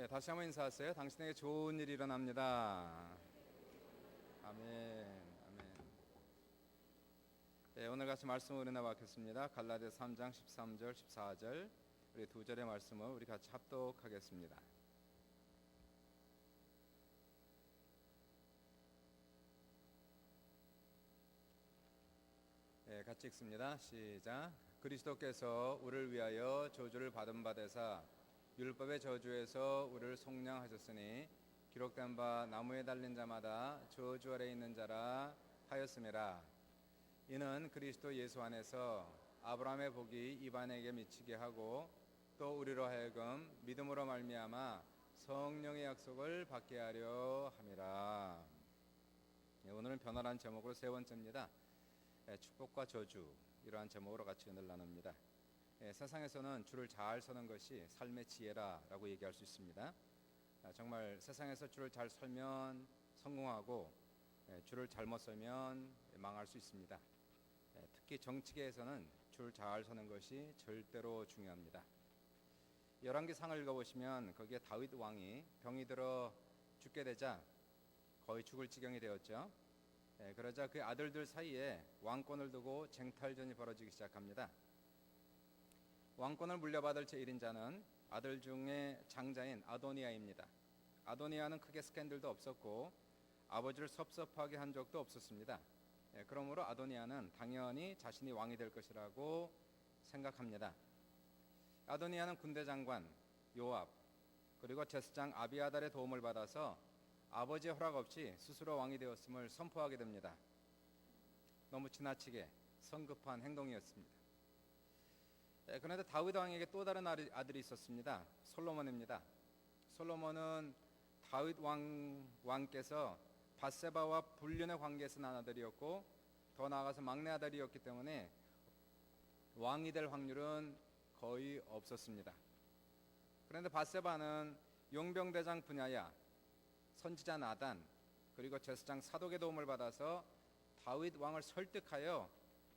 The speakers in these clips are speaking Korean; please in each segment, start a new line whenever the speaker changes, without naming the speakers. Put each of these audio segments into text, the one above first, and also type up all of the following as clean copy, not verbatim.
다시 한번 인사하세요. 당신에게 좋은 일이 일어납니다. 아멘. 아멘. 오늘 같이 말씀을 우리 나누겠습니다. 갈라디아 3장 13절 14절 우리 두 절의 말씀을 우리 같이 합독하겠습니다. 같이 읽습니다. 시작. 그리스도께서 우리를 위하여 저주를 받은 바 되사 율법의 저주에서 우리를 속량하셨으니 기록된 바 나무에 달린 자마다 저주 아래 있는 자라 하였음이라. 이는 그리스도 예수 안에서 아브라함의 복이 이방인에게 미치게 하고 또 우리로 하여금 믿음으로 말미암아 성령의 약속을 받게 하려 함이라. 오늘은 변화란 제목으로 세 번째입니다. 축복과 저주, 이러한 제목으로 같이 은혜를 나눕니다. 세상에서는 줄을 잘 서는 것이 삶의 지혜라고 얘기할 수 있습니다. 정말 세상에서 줄을 잘 설면 성공하고 줄을 잘못 서면 망할 수 있습니다. 특히 정치계에서는 줄 잘 서는 것이 절대로 중요합니다. 열왕기상을 읽어보시면 거기에 다윗 왕이 병이 들어 죽게 되자 거의 죽을 지경이 되었죠. 그러자 그 아들들 사이에 왕권을 두고 쟁탈전이 벌어지기 시작합니다. 왕권을 물려받을 제1인자는 아들 중에 장자인 아도니아입니다. 아도니아는 크게 스캔들도 없었고 아버지를 섭섭하게 한 적도 없었습니다. 그러므로 아도니아는 당연히 자신이 왕이 될 것이라고 생각합니다. 아도니아는 군대 장관 요압 그리고 제사장 아비아달의 도움을 받아서 아버지의 허락 없이 스스로 왕이 되었음을 선포하게 됩니다. 너무 지나치게 성급한 행동이었습니다. 그런데 다윗 왕에게 또 다른 아들이 있었습니다. 솔로몬입니다. 솔로몬은 다윗 왕께서 밧세바와 불륜의 관계에서 난 아들이었고 더 나아가서 막내 아들이었기 때문에 왕이 될 확률은 거의 없었습니다. 그런데 밧세바는 용병대장 분야야 선지자 나단 그리고 제사장 사독의 도움을 받아서 다윗 왕을 설득하여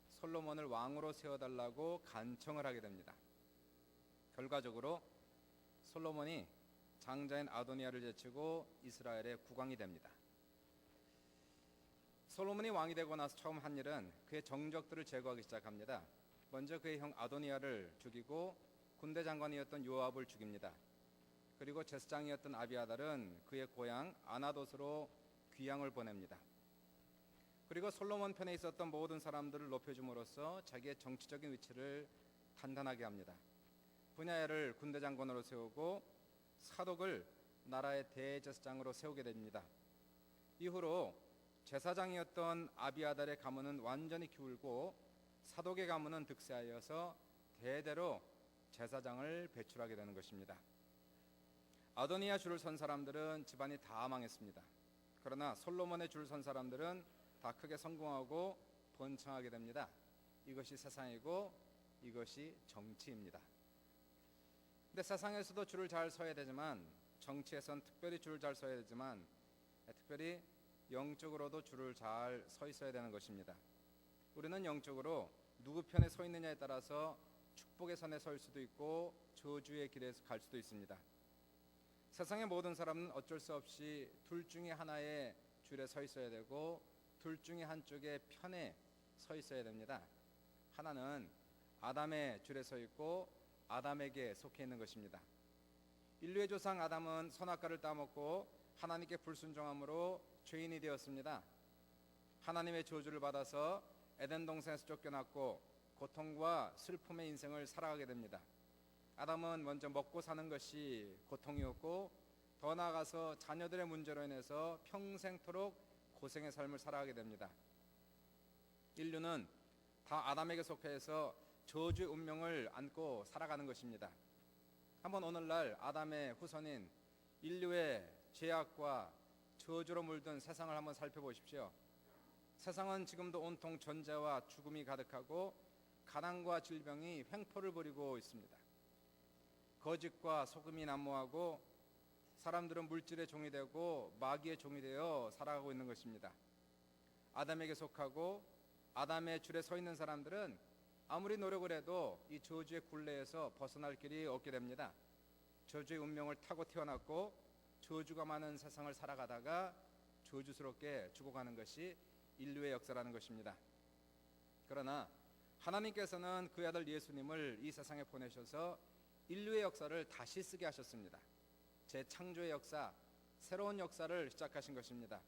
솔로몬을 왕으로 세워달라고 간청을 하게 됩니다. 결과적으로 솔로몬이 장자인 아도니아를 제치고 이스라엘의 국왕이 됩니다. 솔로몬이 왕이 되고 나서 처음 한 일은 그의 정적들을 제거하기 시작합니다. 먼저 그의 형 아도니아를 죽이고 군대 장관이었던 요압을 죽입니다. 그리고 제사장이었던 아비아달은 그의 고향 아나돗으로 귀향을 보냅니다. 그리고 솔로몬 편에 있었던 모든 사람들을 높여줌으로써 자기의 정치적인 위치를 단단하게 합니다. 분야야를 군대 장관으로 세우고 사독을 나라의 대제사장으로 세우게 됩니다. 이후로 제사장이었던 아비아달의 가문은 완전히 기울고 사독의 가문은 득세하여서 대대로 제사장을 배출하게 되는 것입니다. 아도니아 줄을 선 사람들은 집안이 다 망했습니다. 그러나 솔로몬의 줄을 선 사람들은 다 크게 성공하고 번창하게 됩니다. 이것이 세상이고 이것이 정치입니다. 근데 세상에서도 줄을 잘 서야 되지만 정치에선 특별히 줄을 잘 서야 되지만 특별히 영적으로도 줄을 잘 서 있어야 되는 것입니다. 우리는 영적으로 누구 편에 서 있느냐에 따라서 축복의 선에 설 수도 있고 저주의 길에 갈 수도 있습니다. 세상의 모든 사람은 어쩔 수 없이 둘 중에 하나의 줄에 서 있어야 되고 둘 중에 한쪽의 편에 서 있어야 됩니다. 하나는 아담의 줄에 서 있고 아담에게 속해 있는 것입니다. 인류의 조상 아담은 선악과를 따먹고 하나님께 불순종함으로 죄인이 되었습니다. 하나님의 저주를 받아서 에덴 동산에서 쫓겨났고 고통과 슬픔의 인생을 살아가게 됩니다. 아담은 먼저 먹고 사는 것이 고통이었고 더 나아가서 자녀들의 문제로 인해서 평생토록 고생의 삶을 살아가게 됩니다. 인류는 다 아담에게 속해서 저주의 운명을 안고 살아가는 것입니다. 한번 오늘날 아담의 후손인 인류의 죄악과 저주로 물든 세상을 한번 살펴보십시오. 세상은 지금도 온통 전쟁과 죽음이 가득하고 가난과 질병이 횡포를 부리고 있습니다. 거짓과 속음이 난무하고 사람들은 물질의 종이 되고 마귀의 종이 되어 살아가고 있는 것입니다. 아담에게 속하고 아담의 줄에 서 있는 사람들은 아무리 노력을 해도 이 저주의 굴레에서 벗어날 길이 없게 됩니다. 저주의 운명을 타고 태어났고 저주가 많은 세상을 살아가다가 저주스럽게 죽어가는 것이 인류의 역사라는 것입니다. 그러나 하나님께서는 그 아들 예수님을 이 세상에 보내셔서 인류의 역사를 다시 쓰게 하셨습니다. 재창조의 역사, 새로운 역사를 시작하신 것입니다.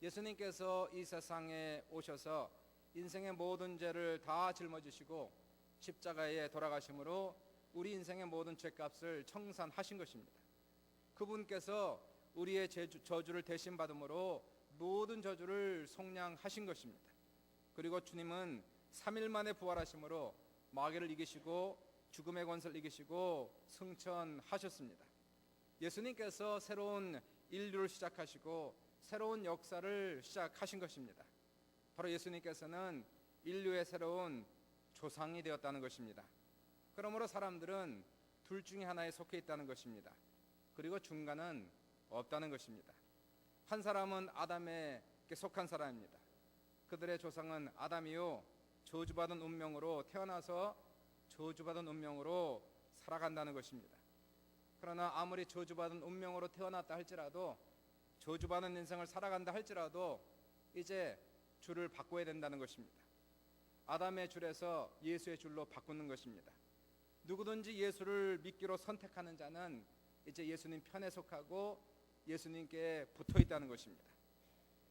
예수님께서 이 세상에 오셔서 인생의 모든 죄를 다 짊어지시고 십자가에 돌아가심으로 우리 인생의 모든 죄값을 청산하신 것입니다. 그분께서 우리의 저주를 대신 받음으로 모든 저주를 속량하신 것입니다. 그리고 주님은 3일 만에 부활하심으로 마귀를 이기시고 죽음의 권세를 이기시고 승천하셨습니다. 예수님께서 새로운 인류를 시작하시고 새로운 역사를 시작하신 것입니다. 바로 예수님께서는 인류의 새로운 조상이 되었다는 것입니다. 그러므로 사람들은 둘 중에 하나에 속해 있다는 것입니다. 그리고 중간은 없다는 것입니다. 한 사람은 아담에게 속한 사람입니다. 그들의 조상은 아담이요 저주받은 운명으로 태어나서 저주받은 운명으로 살아간다는 것입니다. 그러나 아무리 저주받은 운명으로 태어났다 할지라도 저주받은 인생을 살아간다 할지라도 이제 줄을 바꿔야 된다는 것입니다. 아담의 줄에서 예수의 줄로 바꾸는 것입니다. 누구든지 예수를 믿기로 선택하는 자는 이제 예수님 편에 속하고 예수님께 붙어 있다는 것입니다.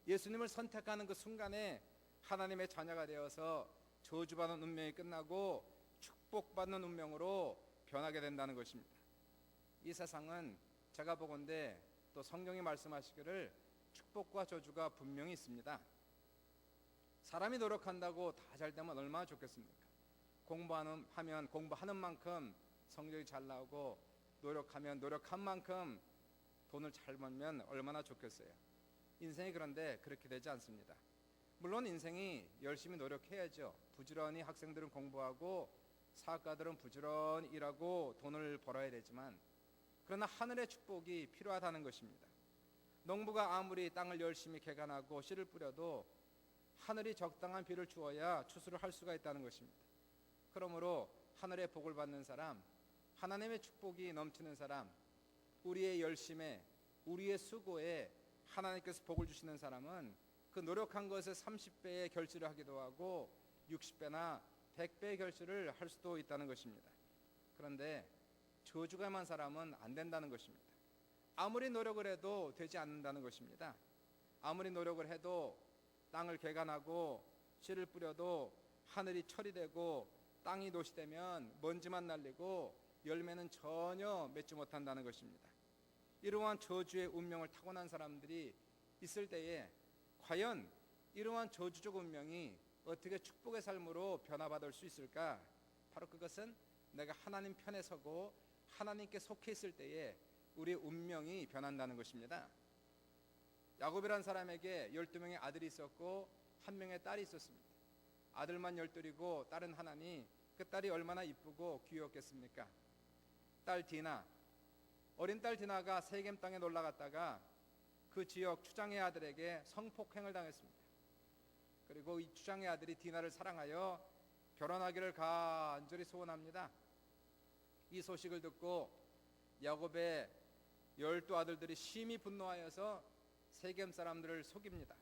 예수님을 선택하는 그 순간에 하나님의 자녀가 되어서 저주받는 운명이 끝나고 축복받는 운명으로 변하게 된다는 것입니다. 이 세상은 제가 보건대 또 성경이 말씀하시기를 축복과 저주가 분명히 있습니다. 사람이 노력한다고 다 잘 되면 얼마나 좋겠습니까? 공부하면 공부하는 만큼 성적이 잘 나오고 노력하면 노력한 만큼 돈을 잘 벌면 얼마나 좋겠어요. 인생이 그런데 그렇게 되지 않습니다. 물론 인생이 열심히 노력해야죠. 부지런히 학생들은 공부하고 사업가들은 부지런히 일하고 돈을 벌어야 되지만 그러나 하늘의 축복이 필요하다는 것입니다. 농부가 아무리 땅을 열심히 개간하고 씨를 뿌려도 하늘이 적당한 비를 주어야 추수를 할 수가 있다는 것입니다. 그러므로 하늘의 복을 받는 사람, 하나님의 축복이 넘치는 사람, 우리의 열심에 우리의 수고에 하나님께서 복을 주시는 사람은 그 노력한 것에 30배의 결실을 하기도 하고 60배나 100배의 결실을 할 수도 있다는 것입니다. 그런데 저주가 많은 사람은 안 된다는 것입니다. 아무리 노력을 해도 되지 않는다는 것입니다. 아무리 노력을 해도 땅을 개간하고 씨를 뿌려도 하늘이 철이 되고 땅이 노시되면 먼지만 날리고 열매는 전혀 맺지 못한다는 것입니다. 이러한 저주의 운명을 타고난 사람들이 있을 때에 과연 이러한 저주적 운명이 어떻게 축복의 삶으로 변화받을 수 있을까? 바로 그것은 내가 하나님 편에 서고 하나님께 속해 있을 때에 우리의 운명이 변한다는 것입니다. 야곱이라는 사람에게 12명의 아들이 있었고 1명의 딸이 있었습니다. 아들만 12이고 딸은 하나니 그 딸이 얼마나 이쁘고 귀여웠겠습니까? 딸 디나, 어린 딸 디나가 세겜 땅에 놀러 갔다가 그 지역 추장의 아들에게 성폭행을 당했습니다. 그리고 이 추장의 아들이 디나를 사랑하여 결혼하기를 간절히 소원합니다. 이 소식을 듣고 야곱의 12아들들이 심히 분노하여서 세겜 사람들을 속입니다.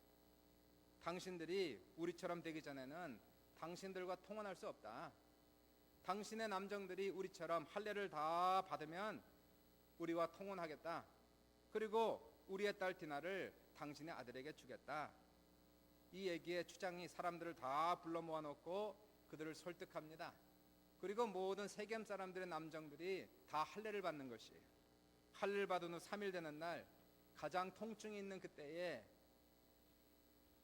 당신들이 우리처럼 되기 전에는 당신들과 통혼할 수 없다. 당신의 남정들이 우리처럼 할례를 다 받으면 우리와 통혼하겠다. 그리고 우리의 딸 디나를 당신의 아들에게 주겠다. 이 얘기에 추장이 사람들을 다 불러 모아놓고 그들을 설득합니다. 그리고 모든 세겜 사람들의 남정들이 다 할례를 받는 것이에요. 할례를 받은 후 3일 되는 날 가장 통증이 있는 그때에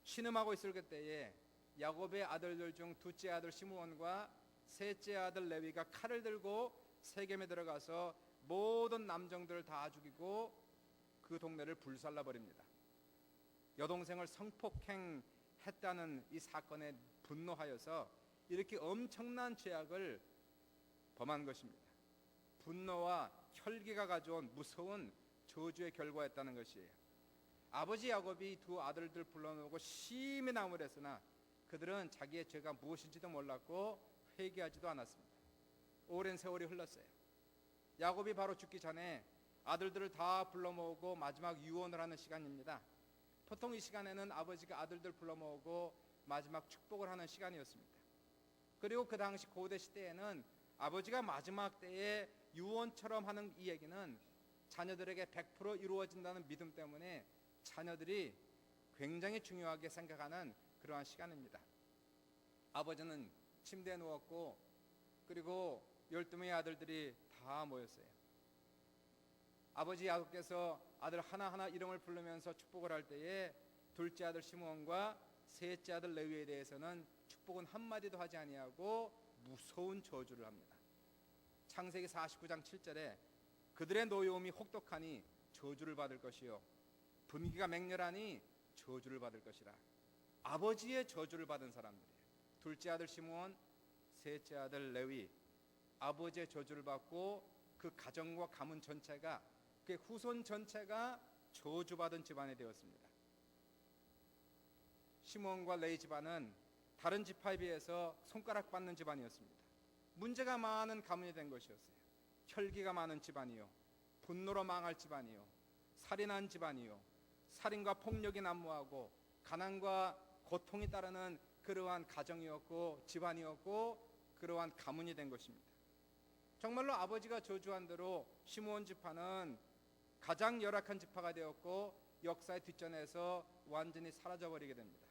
신음하고 있을 그때에 야곱의 아들들 중 둘째 아들 시므온과 셋째 아들 레위가 칼을 들고 세겜에 들어가서 모든 남정들을 다 죽이고 그 동네를 불살라 버립니다. 여동생을 성폭행했다는 이 사건에 분노하여서 이렇게 엄청난 죄악을 범한 것입니다. 분노와 혈기가 가져온 무서운 저주의 결과였다는 것이에요. 아버지 야곱이 두 아들들 불러놓고 심히 나무를 했으나 그들은 자기의 죄가 무엇인지도 몰랐고 회개하지도 않았습니다. 오랜 세월이 흘렀어요. 야곱이 바로 죽기 전에 아들들을 다 불러 모으고 마지막 유언을 하는 시간입니다. 보통 이 시간에는 아버지가 아들들 불러 모으고 마지막 축복을 하는 시간이었습니다. 그리고 그 당시 고대 시대에는 아버지가 마지막 때에 유언처럼 하는 이 얘기는 자녀들에게 100% 이루어진다는 믿음 때문에 자녀들이 굉장히 중요하게 생각하는 그러한 시간입니다. 아버지는 침대에 누웠고 그리고 12명의 아들들이 다 모였어요. 아버지 야곱께서 아들 하나하나 이름을 부르면서 축복을 할 때에 둘째 아들 시므온과 셋째 아들 레위에 대해서는 축복은 한마디도 하지 아니하고 무서운 저주를 합니다. 창세기 49장 7절에 그들의 노여움이 혹독하니 저주를 받을 것이요 분기가 맹렬하니 저주를 받을 것이라. 아버지의 저주를 받은 사람들이에요. 둘째 아들 시므온, 셋째 아들 레위, 아버지의 저주를 받고 그 가정과 가문 전체가, 그 후손 전체가 저주받은 집안이 되었습니다. 시므온과 레위 집안은 다른 지파에 비해서 손가락 받는 집안이었습니다. 문제가 많은 가문이 된 것이었어요. 혈기가 많은 집안이요, 분노로 망할 집안이요, 살인한 집안이요, 살인과 폭력이 난무하고 가난과 고통이 따르는 그러한 가정이었고 집안이었고 그러한 가문이 된 것입니다. 정말로 아버지가 저주한 대로 시므온 지파는 가장 열악한 지파가 되었고 역사의 뒷전에서 완전히 사라져버리게 됩니다.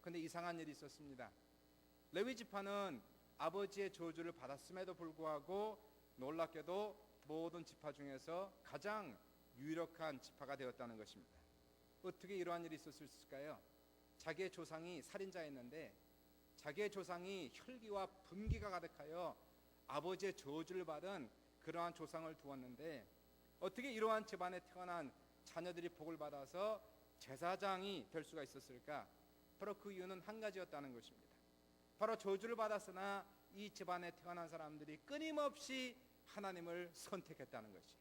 그런데 이상한 일이 있었습니다. 레위 지파는 아버지의 저주를 받았음에도 불구하고 놀랍게도 모든 지파 중에서 가장 유력한 지파가 되었다는 것입니다. 어떻게 이러한 일이 있을 수 있을까요? 자기의 조상이 살인자였는데 자기의 조상이 혈기와 분기가 가득하여 아버지의 저주를 받은 그러한 조상을 두었는데 어떻게 이러한 집안에 태어난 자녀들이 복을 받아서 제사장이 될 수가 있었을까? 바로 그 이유는 한 가지였다는 것입니다. 바로 저주를 받았으나 이 집안에 태어난 사람들이 끊임없이 하나님을 선택했다는 것이에요.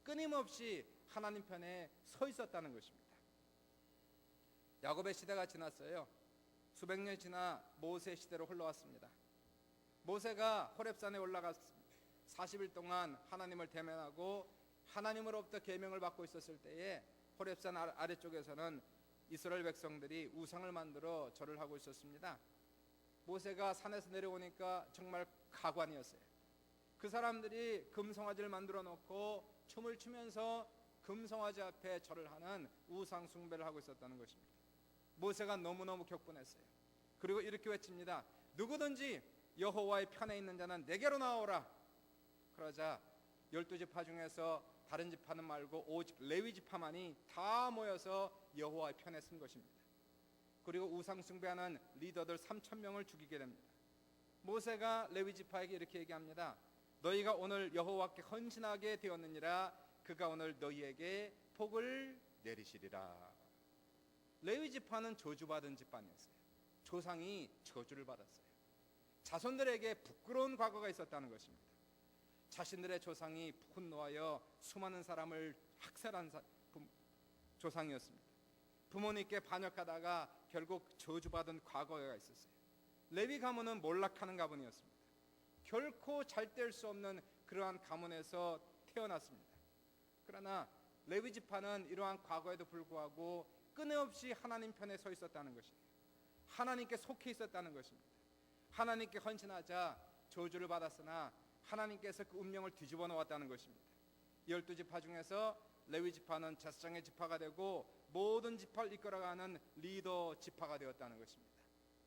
끊임없이 하나님 편에 서 있었다는 것입니다. 야곱의 시대가 지났어요. 수백 년 지나 모세 시대로 흘러왔습니다. 모세가 호렙산에 올라갔습니다. 40일 동안 하나님을 대면하고 하나님으로부터 계명을 받고 있었을 때에 호렙산 아래쪽에서는 이스라엘 백성들이 우상을 만들어 절을 하고 있었습니다. 모세가 산에서 내려오니까 정말 가관이었어요. 그 사람들이 금송아지를 만들어 놓고 춤을 추면서 금송아지 앞에 절을 하는 우상 숭배를 하고 있었다는 것입니다. 모세가 너무너무 격분했어요. 그리고 이렇게 외칩니다. 누구든지 여호와의 편에 있는 자는 내게로 나오라. 그러자 12지파 중에서 다른 지파는 말고 오직 레위 지파만이 다 모여서 여호와의 편에 쓴 것입니다. 그리고 우상 숭배하는 리더들 3,000명을 죽이게 됩니다. 모세가 레위 지파에게 이렇게 얘기합니다. 너희가 오늘 여호와께 헌신하게 되었느니라. 그가 오늘 너희에게 복을 내리시리라. 레위 지파는 저주받은 집안이었어요. 조상이 저주를 받았어요. 자손들에게 부끄러운 과거가 있었다는 것입니다. 자신들의 조상이 분노하여 수많은 사람을 학살한 조상이었습니다. 부모님께 반역하다가 결국 저주받은 과거가 있었어요. 레위 가문은 몰락하는 가문이었습니다. 결코 잘 될 수 없는 그러한 가문에서 태어났습니다. 그러나 레위 지파는 이러한 과거에도 불구하고 끊임없이 하나님 편에 서 있었다는 것이에요. 하나님께 속해 있었다는 것입니다. 하나님께 헌신하자 저주를 받았으나 하나님께서 그 운명을 뒤집어 놓았다는 것입니다. 12지파 중에서 레위 지파는 제사장의 지파가 되고 모든 지파를 이끌어가는 리더 지파가 되었다는 것입니다.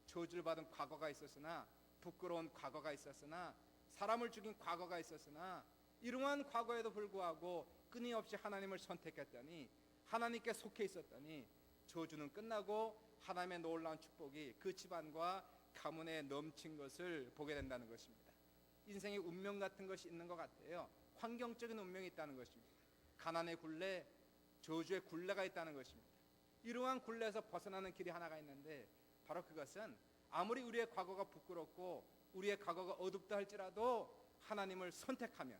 저주를 받은 과거가 있었으나, 부끄러운 과거가 있었으나, 사람을 죽인 과거가 있었으나, 이러한 과거에도 불구하고 끊임없이 하나님을 선택했더니, 하나님께 속해 있었더니 저주는 끝나고 하나님의 놀라운 축복이 그 집안과 가문에 넘친 것을 보게 된다는 것입니다. 인생의 운명 같은 것이 있는 것 같아요. 환경적인 운명이 있다는 것입니다. 가난의 굴레, 저주의 굴레가 있다는 것입니다. 이러한 굴레에서 벗어나는 길이 하나가 있는데 바로 그것은 아무리 우리의 과거가 부끄럽고 우리의 과거가 어둡다 할지라도 하나님을 선택하면,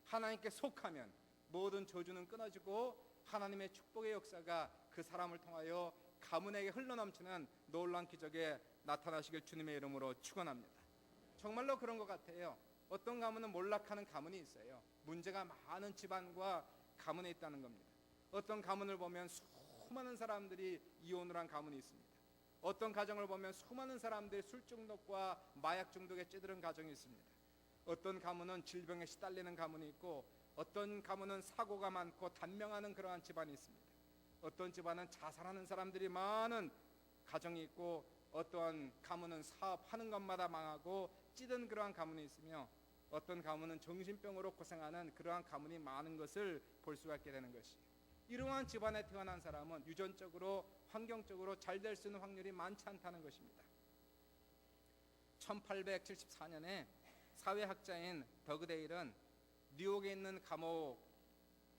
하나님께 속하면 모든 저주는 끊어지고 하나님의 축복의 역사가 그 사람을 통하여 가문에게 흘러넘치는 놀라운 기적에 나타나시길 주님의 이름으로 축원합니다. 정말로 그런 것 같아요. 어떤 가문은 몰락하는 가문이 있어요. 문제가 많은 집안과 가문에 있다는 겁니다. 어떤 가문을 보면 수많은 사람들이 이혼을 한 가문이 있습니다. 어떤 가정을 보면 수많은 사람들이 술 중독과 마약 중독에 찌들은 가정이 있습니다. 어떤 가문은 질병에 시달리는 가문이 있고, 어떤 가문은 사고가 많고 단명하는 그러한 집안이 있습니다. 어떤 집안은 자살하는 사람들이 많은 가정이 있고, 어떠한 가문은 사업하는 것마다 망하고 찌든 그러한 가문이 있으며, 어떤 가문은 정신병으로 고생하는 그러한 가문이 많은 것을 볼 수가 있게 되는 것이에요. 이러한 집안에 태어난 사람은 유전적으로 환경적으로 잘 될 수 있는 확률이 많지 않다는 것입니다. 1874년에 사회학자인 더그데일은 뉴욕에 있는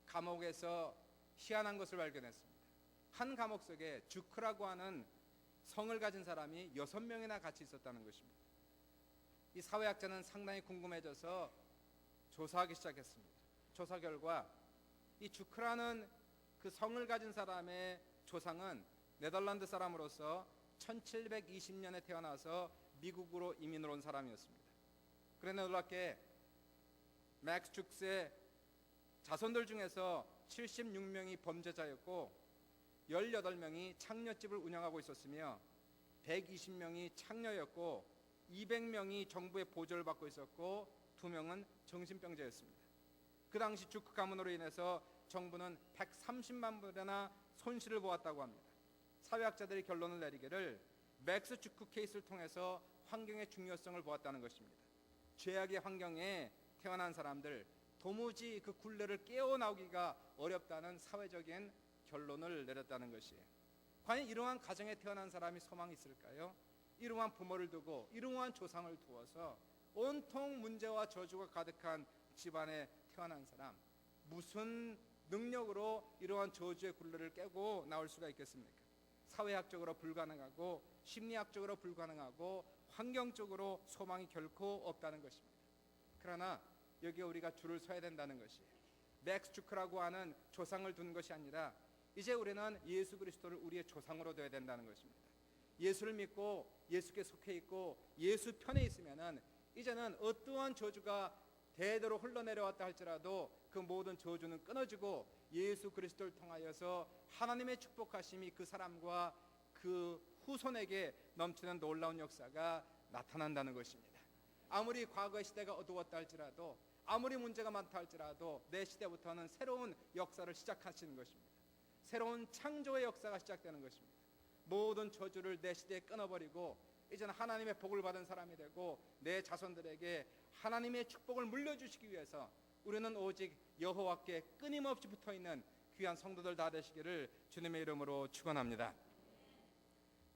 감옥에서 희한한 것을 발견했습니다. 한 감옥 속에 주크라고 하는 성을 가진 사람이 6명이나 같이 있었다는 것입니다. 이 사회학자는 상당히 궁금해져서 조사하기 시작했습니다. 조사 결과 이 주크라는 그 성을 가진 사람의 조상은 네덜란드 사람으로서 1720년에 태어나서 미국으로 이민을 온 사람이었습니다. 그러나 놀랍게 맥스 주크스의 자손들 중에서 76명이 범죄자였고 18명이 창녀집을 운영하고 있었으며 120명이 창녀였고 200명이 정부의 보조를 받고 있었고 2명은 정신병자였습니다. 그 당시 주크 가문으로 인해서 정부는 130만 불이나 손실을 보았다고 합니다. 사회학자들이 결론을 내리기를 맥스 주크 케이스를 통해서 환경의 중요성을 보았다는 것입니다. 죄악의 환경에 태어난 사람들, 도무지 그 굴레를 깨어나오기가 어렵다는 사회적인 결론을 내렸다는 것이에요. 과연 이러한 가정에 태어난 사람이 소망이 있을까요? 이러한 부모를 두고 이러한 조상을 두어서 온통 문제와 저주가 가득한 집안에 태어난 사람, 무슨 능력으로 이러한 저주의 굴레를 깨고 나올 수가 있겠습니까? 사회학적으로 불가능하고 심리학적으로 불가능하고 환경적으로 소망이 결코 없다는 것입니다. 그러나 여기에 우리가 줄을 서야 된다는 것이에요. 맥스 주크라고 하는 조상을 둔 것이 아니라 이제 우리는 예수 그리스도를 우리의 조상으로 둬야 된다는 것입니다. 예수를 믿고 예수께 속해 있고 예수 편에 있으면은 이제는 어떠한 저주가 대대로 흘러내려왔다 할지라도 그 모든 저주는 끊어지고 예수 그리스도를 통하여서 하나님의 축복하심이 그 사람과 그 후손에게 넘치는 놀라운 역사가 나타난다는 것입니다. 아무리 과거의 시대가 어두웠다 할지라도, 아무리 문제가 많다 할지라도 내 시대부터는 새로운 역사를 시작하시는 것입니다. 새로운 창조의 역사가 시작되는 것입니다. 모든 저주를 내 시대에 끊어버리고 이제는 하나님의 복을 받은 사람이 되고 내 자손들에게 하나님의 축복을 물려주시기 위해서 우리는 오직 여호와께 끊임없이 붙어있는 귀한 성도들 다 되시기를 주님의 이름으로 축원합니다.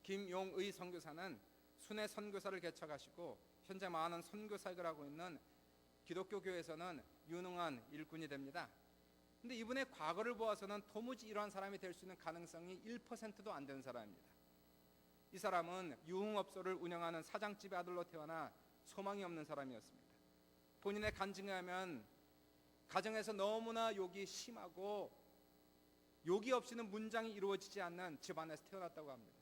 김용의 선교사는 순회 선교사를 개척하시고 현재 많은 선교사역을 하고 있는 기독교 교회에서는 유능한 일꾼이 됩니다. 근데 이분의 과거를 보아서는 도무지 이러한 사람이 될 수 있는 가능성이 1%도 안 되는 사람입니다. 이 사람은 유흥업소를 운영하는 사장집의 아들로 태어나 소망이 없는 사람이었습니다. 본인의 간증에 하면 가정에서 너무나 욕이 심하고 욕이 없이는 문장이 이루어지지 않는 집안에서 태어났다고 합니다.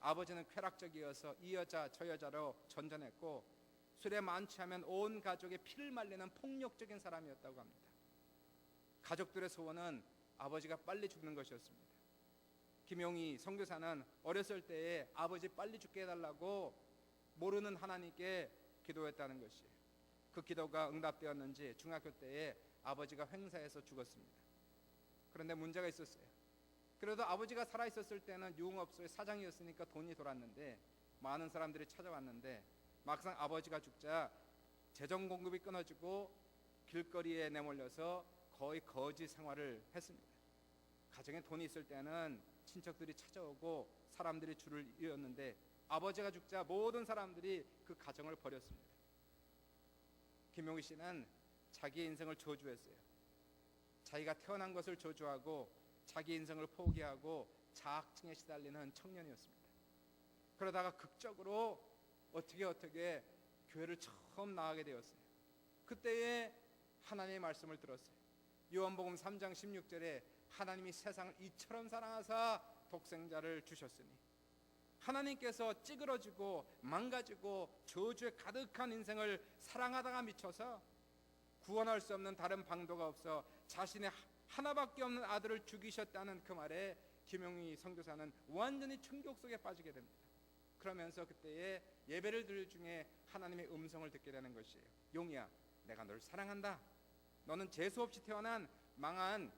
아버지는 쾌락적이어서 이 여자 저 여자로 전전했고 술에 만취하면 온 가족의 피를 말리는 폭력적인 사람이었다고 합니다. 가족들의 소원은 아버지가 빨리 죽는 것이었습니다. 김용희 선교사는 어렸을 때에 아버지 빨리 죽게 해달라고 모르는 하나님께 기도했다는 것이에요. 그 기도가 응답되었는지 중학교 때에 아버지가 횡사해서 죽었습니다. 그런데 문제가 있었어요. 그래도 아버지가 살아있었을 때는 유흥업소의 사장이었으니까 돈이 돌았는데 많은 사람들이 찾아왔는데 막상 아버지가 죽자 재정 공급이 끊어지고 길거리에 내몰려서 거의 거지 생활을 했습니다. 가정에 돈이 있을 때는 친척들이 찾아오고 사람들이 줄을 이었는데 아버지가 죽자 모든 사람들이 그 가정을 버렸습니다. 김용희 씨는 자기의 인생을 저주했어요. 자기가 태어난 것을 저주하고 자기 인생을 포기하고 자학증에 시달리는 청년이었습니다. 그러다가 극적으로 어떻게 교회를 처음 나가게 되었어요. 그때에 하나님의 말씀을 들었어요. 요한복음 3장 16절에 하나님이 세상을 이처럼 사랑하사 독생자를 주셨으니 하나님께서 찌그러지고 망가지고 저주에 가득한 인생을 사랑하다가 미쳐서 구원할 수 없는 다른 방도가 없어 자신의 하나밖에 없는 아들을 죽이셨다는 그 말에 김용희 선교사는 완전히 충격 속에 빠지게 됩니다. 그러면서 그때에 예배를 드릴 중에 하나님의 음성을 듣게 되는 것이에요. 용이야, 내가 널 사랑한다. 너는 재수 없이 태어난 망한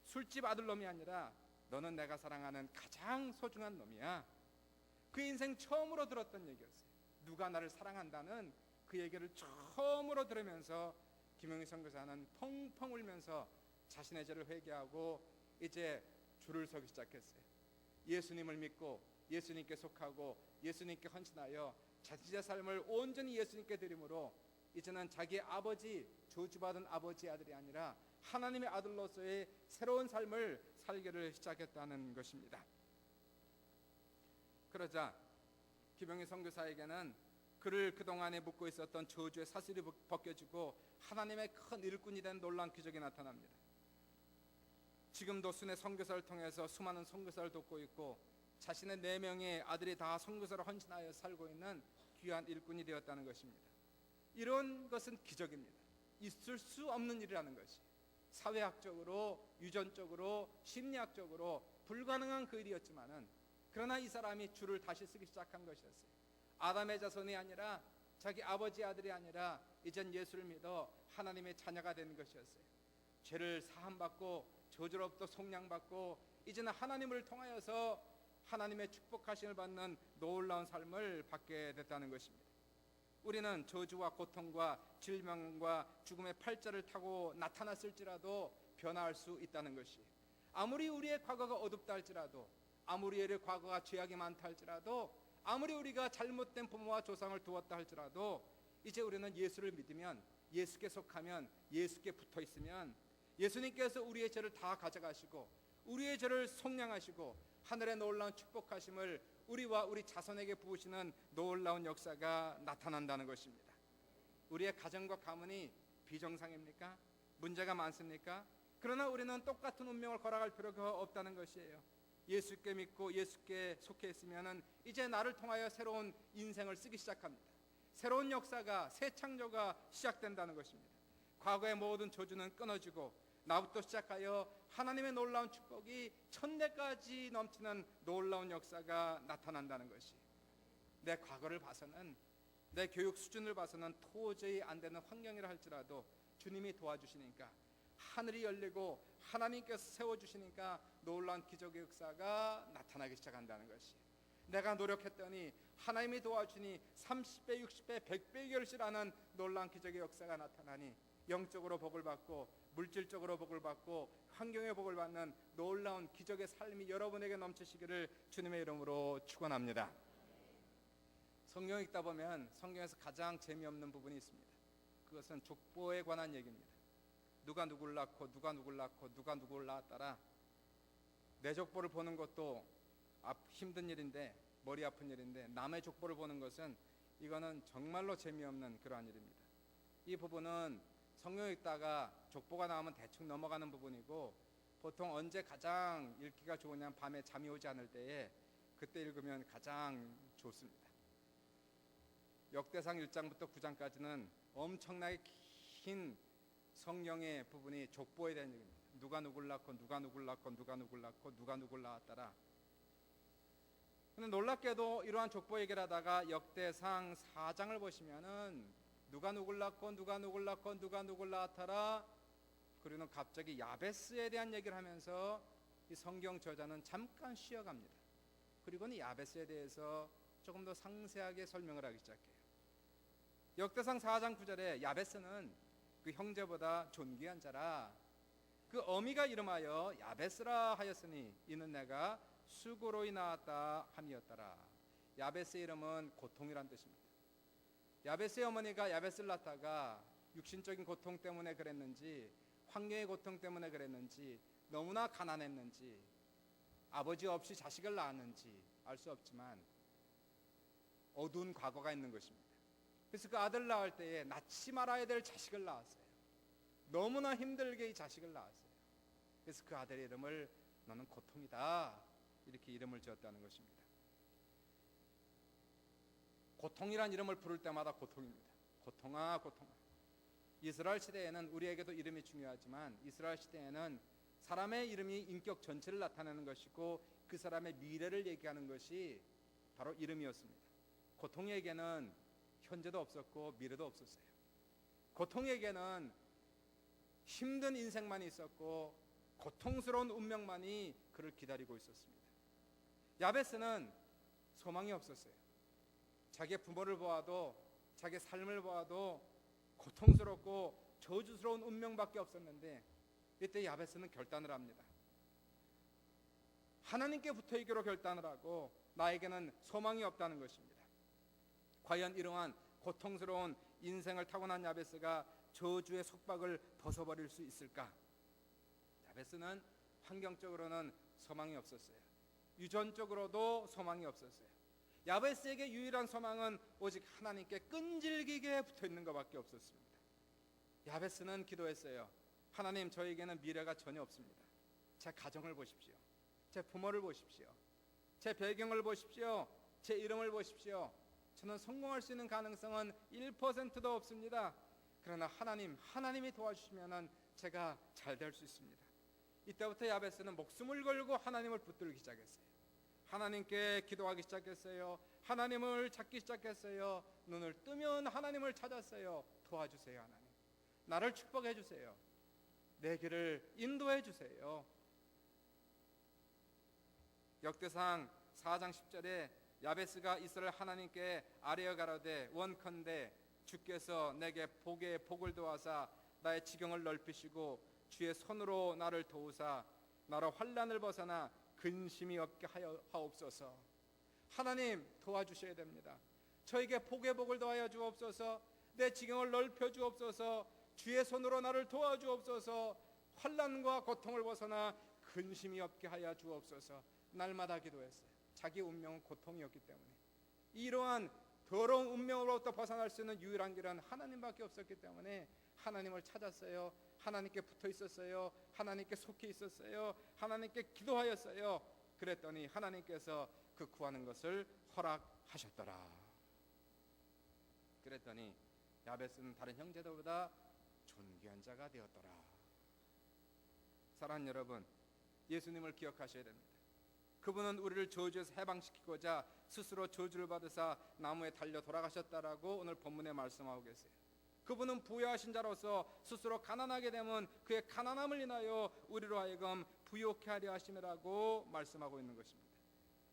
술집 아들놈이 아니라 너는 내가 사랑하는 가장 소중한 놈이야. 그 인생 처음으로 들었던 얘기였어요. 누가 나를 사랑한다는 그 얘기를 처음으로 들으면서 김용희 선교사는 펑펑 울면서 자신의 죄를 회개하고 이제 줄을 서기 시작했어요. 예수님을 믿고 예수님께 속하고 예수님께 헌신하여 자신의 삶을 온전히 예수님께 드림으로 이제는 자기의 아버지, 저주받은 아버지의 아들이 아니라 하나님의 아들로서의 새로운 삶을 살기를 시작했다는 것입니다. 그러자 김용희 선교사에게는 그를 그동안에 묶고 있었던 저주의 사슬이 벗겨지고 하나님의 큰 일꾼이 된 놀라운 기적이 나타납니다. 지금도 순회 선교사를 통해서 수많은 선교사를 돕고 있고 자신의 4명의 아들이 다 선교사로 헌신하여 살고 있는 귀한 일꾼이 되었다는 것입니다. 이런 것은 기적입니다. 있을 수 없는 일이라는 것이 사회학적으로, 유전적으로, 심리학적으로 불가능한 그 일이었지만은 그러나 이 사람이 줄을 다시 쓰기 시작한 것이었어요. 아담의 자손이 아니라 자기 아버지 아들이 아니라 이젠 예수를 믿어 하나님의 자녀가 된 것이었어요. 죄를 사함받고 저주로부터 속량받고 이제는 하나님을 통하여서 하나님의 축복하심을 받는 놀라운 삶을 받게 됐다는 것입니다. 우리는 저주와 고통과 질병과 죽음의 팔자를 타고 나타났을지라도 변화할 수 있다는 것이, 아무리 우리의 과거가 어둡다 할지라도, 아무리 우리의 과거가 죄악이 많다 할지라도, 아무리 우리가 잘못된 부모와 조상을 두었다 할지라도 이제 우리는 예수를 믿으면, 예수께 속하면, 예수께 붙어 있으면 예수님께서 우리의 죄를 다 가져가시고 우리의 죄를 속량하시고 하늘의 놀라운 축복하심을 우리와 우리 자손에게 부으시는 놀라운 역사가 나타난다는 것입니다. 우리의 가정과 가문이 비정상입니까? 문제가 많습니까? 그러나 우리는 똑같은 운명을 걸어갈 필요가 없다는 것이에요. 예수께 믿고 예수께 속해 있으면 이제 나를 통하여 새로운 인생을 쓰기 시작합니다. 새로운 역사가, 새 창조가 시작된다는 것입니다. 과거의 모든 저주는 끊어지고 나부터 시작하여 하나님의 놀라운 축복이 천대까지 넘치는 놀라운 역사가 나타난다는 것이, 내 과거를 봐서는, 내 교육 수준을 봐서는 도저히 안 되는 환경이라 할지라도 주님이 도와주시니까, 하늘이 열리고 하나님께서 세워주시니까 놀라운 기적의 역사가 나타나기 시작한다는 것이, 내가 노력했더니 하나님이 도와주니 30배, 60배, 100배 결실하는 놀라운 기적의 역사가 나타나니 영적으로 복을 받고 물질적으로 복을 받고 환경의 복을 받는 놀라운 기적의 삶이 여러분에게 넘치시기를 주님의 이름으로 축원합니다. 성경 읽다 보면 성경에서 가장 재미없는 부분이 있습니다. 그것은 족보에 관한 얘기입니다. 누가 누구를 낳고 누가 누구를 낳고 누가 누구를 낳았더라. 내 족보를 보는 것도 힘든 일인데, 머리 아픈 일인데, 남의 족보를 보는 것은 이거는 정말로 재미없는 그러한 일입니다. 이 부분은 성경 읽다가 족보가 나오면 대충 넘어가는 부분이고, 보통 언제 가장 읽기가 좋으냐면 밤에 잠이 오지 않을 때에 그때 읽으면 가장 좋습니다. 역대상 1장부터 9장까지는 엄청나게 긴 성경의 부분이 족보에 대한 얘기입니다. 누가 누구를 낳고 누가 누구를 낳고 누가 누구를 낳고 누가 누구를 낳았더라. 근데 놀랍게도 이러한 족보 얘기를 하다가 역대상 4장을 보시면은 누가 누구를 낳고 누가 누구를 낳고 누가 누구를 낳았더라. 그리고는 갑자기 야베스에 대한 얘기를 하면서 이 성경 저자는 잠깐 쉬어갑니다. 그리고는 야베스에 대해서 조금 더 상세하게 설명을 하기 시작해요. 역대상 4장 9절에 야베스는 그 형제보다 존귀한 자라, 그 어미가 이름하여 야베스라 하였으니 이는 내가 수고로이 낳았다 함이었더라. 야베스의 이름은 고통이란 뜻입니다. 야베스의 어머니가 야베스를 낳다가 육신적인 고통 때문에 그랬는지, 환경의 고통 때문에 그랬는지, 너무나 가난했는지, 아버지 없이 자식을 낳았는지 알 수 없지만 어두운 과거가 있는 것입니다. 그래서 그 아들 낳을 때에 낳지 말아야 될 자식을 낳았어요. 너무나 힘들게 이 자식을 낳았어요. 그래서 그 아들의 이름을 너는 고통이다 이렇게 이름을 지었다는 것입니다. 고통이란 이름을 부를 때마다 고통입니다. 고통아 고통아. 이스라엘 시대에는 우리에게도 이름이 중요하지만 이스라엘 시대에는 사람의 이름이 인격 전체를 나타내는 것이고 그 사람의 미래를 얘기하는 것이 바로 이름이었습니다. 고통에게는 현재도 없었고 미래도 없었어요. 고통에게는 힘든 인생만이 있었고 고통스러운 운명만이 그를 기다리고 있었습니다. 야베스는 소망이 없었어요. 자기의 부모를 보아도 자기의 삶을 보아도 고통스럽고 저주스러운 운명밖에 없었는데 이때 야베스는 결단을 합니다. 하나님께 붙어있기로 결단을 하고 나에게는 소망이 없다는 것입니다. 과연 이러한 고통스러운 인생을 타고난 야베스가 저주의 속박을 벗어버릴 수 있을까? 야베스는 환경적으로는 소망이 없었어요. 유전적으로도 소망이 없었어요. 야베스에게 유일한 소망은 오직 하나님께 끈질기게 붙어있는 것밖에 없었습니다. 야베스는 기도했어요. 하나님, 저에게는 미래가 전혀 없습니다. 제 가정을 보십시오. 제 부모를 보십시오. 제 배경을 보십시오. 제 이름을 보십시오. 저는 성공할 수 있는 가능성은 1%도 없습니다. 그러나 하나님이 도와주시면 제가 잘 될 수 있습니다. 이때부터 야베스는 목숨을 걸고 하나님을 붙들기 시작했어요. 하나님께 기도하기 시작했어요. 하나님을 찾기 시작했어요. 눈을 뜨면 하나님을 찾았어요. 도와주세요. 하나님, 나를 축복해 주세요. 내 길을 인도해 주세요. 역대상 4장 10절에 야베스가 이스라엘 하나님께 아뢰어 가로되 원컨대 주께서 내게 복에 복을 도하사 나의 지경을 넓히시고 주의 손으로 나를 도우사 나로 환난을 벗어나 근심이 없게 하옵소서. 하나님, 도와주셔야 됩니다. 저에게 복의 복을 더하여 주옵소서. 내 지경을 넓혀 주옵소서. 주의 손으로 나를 도와주옵소서. 환난과 고통을 벗어나 근심이 없게 하여 주옵소서. 날마다 기도했어요. 자기 운명은 고통이었기 때문에 이러한 더러운 운명으로부터 벗어날 수 있는 유일한 길은 하나님밖에 없었기 때문에 하나님을 찾았어요. 하나님께 붙어 있었어요. 하나님께 속해 있었어요. 하나님께 기도하였어요. 그랬더니 하나님께서 그 구하는 것을 허락하셨더라. 그랬더니 야베스는 다른 형제들보다 존귀한 자가 되었더라. 사랑하는 여러분, 예수님을 기억하셔야 됩니다. 그분은 우리를 저주에서 해방시키고자 스스로 저주를 받으사 나무에 달려 돌아가셨다라고 오늘 본문에 말씀하고 계세요. 그분은 부여하신 자로서 스스로 가난하게 되면 그의 가난함을 인하여 우리로 하여금 부욕케 하려 하심이라고 말씀하고 있는 것입니다.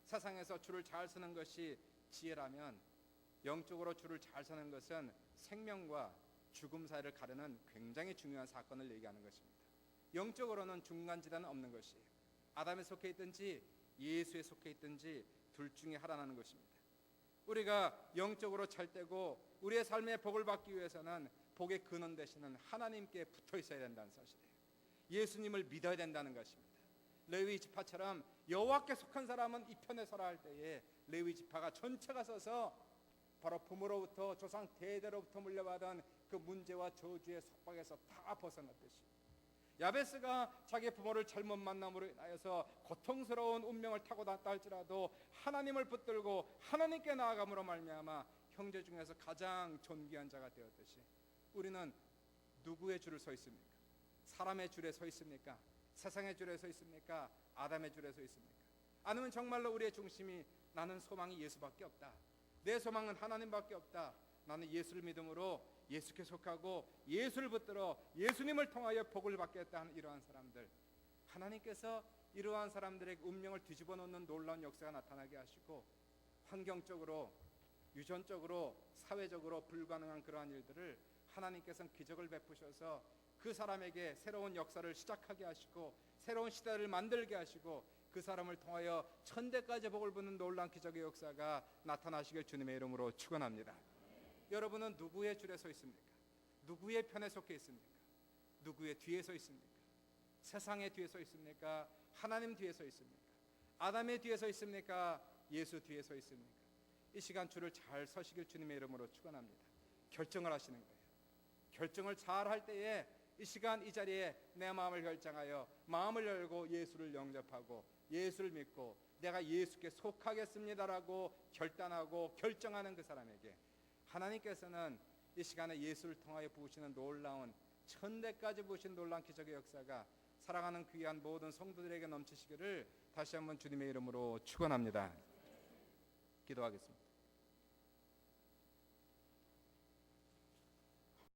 세상에서 줄을 잘 서는 것이 지혜라면 영적으로 줄을 잘 서는 것은 생명과 죽음 사이를 가르는 굉장히 중요한 사건을 얘기하는 것입니다. 영적으로는 중간지대는 없는 것이에요. 아담에 속해 있든지 예수에 속해 있든지 둘 중에 하나라는 것입니다. 우리가 영적으로 찰되고 우리의 삶의 복을 받기 위해서는 복의 근원 되시는 하나님께 붙어 있어야 된다는 사실이에요. 예수님을 믿어야 된다는 것입니다. 레위 지파처럼 여호와께 속한 사람은 이 편에 서라 할 때에 레위 지파가 전체가 서서 바로 부모로부터 조상 대대로부터 물려받은 그 문제와 저주의 속박에서 다 벗어났듯이 야베스가 자기 부모를 잘못 만남으로 인하여서 고통스러운 운명을 타고 났다 할지라도 하나님을 붙들고 하나님께 나아감으로 말미암아 형제 중에서 가장 존귀한 자가 되었듯이 우리는 누구의 줄을 서 있습니까? 사람의 줄에 서 있습니까? 세상의 줄에 서 있습니까? 아담의 줄에 서 있습니까? 아니면 정말로 우리의 중심이 나는 소망이 예수밖에 없다. 내 소망은 하나님밖에 없다. 나는 예수를 믿음으로 예수께 속하고 예수를 붙들어 예수님을 통하여 복을 받겠다 하는 이러한 사람들, 하나님께서 이러한 사람들의 운명을 뒤집어 놓는 놀라운 역사가 나타나게 하시고 환경적으로, 유전적으로, 사회적으로 불가능한 그러한 일들을 하나님께서는 기적을 베푸셔서 그 사람에게 새로운 역사를 시작하게 하시고 새로운 시대를 만들게 하시고 그 사람을 통하여 천대까지 복을 부는 놀라운 기적의 역사가 나타나시길 주님의 이름으로 축원합니다. 여러분은 누구의 줄에 서 있습니까? 누구의 편에 속해 있습니까? 누구의 뒤에 서 있습니까? 세상의 뒤에 서 있습니까? 하나님 뒤에 서 있습니까? 아담의 뒤에 서 있습니까? 예수 뒤에 서 있습니까? 이 시간 줄을 잘 서시길 주님의 이름으로 축원합니다. 결정을 하시는 거예요. 결정을 잘 할 때에 이 시간 이 자리에 내 마음을 결정하여 마음을 열고 예수를 영접하고 예수를 믿고 내가 예수께 속하겠습니다라고 결단하고 결정하는 그 사람에게 하나님께서는 이 시간에 예수를 통하여 부으시는 놀라운 천대까지 부으신 놀라운 기적의 역사가 살아가는 귀한 모든 성도들에게 넘치시기를 다시 한번 주님의 이름으로 축원합니다. 기도하겠습니다.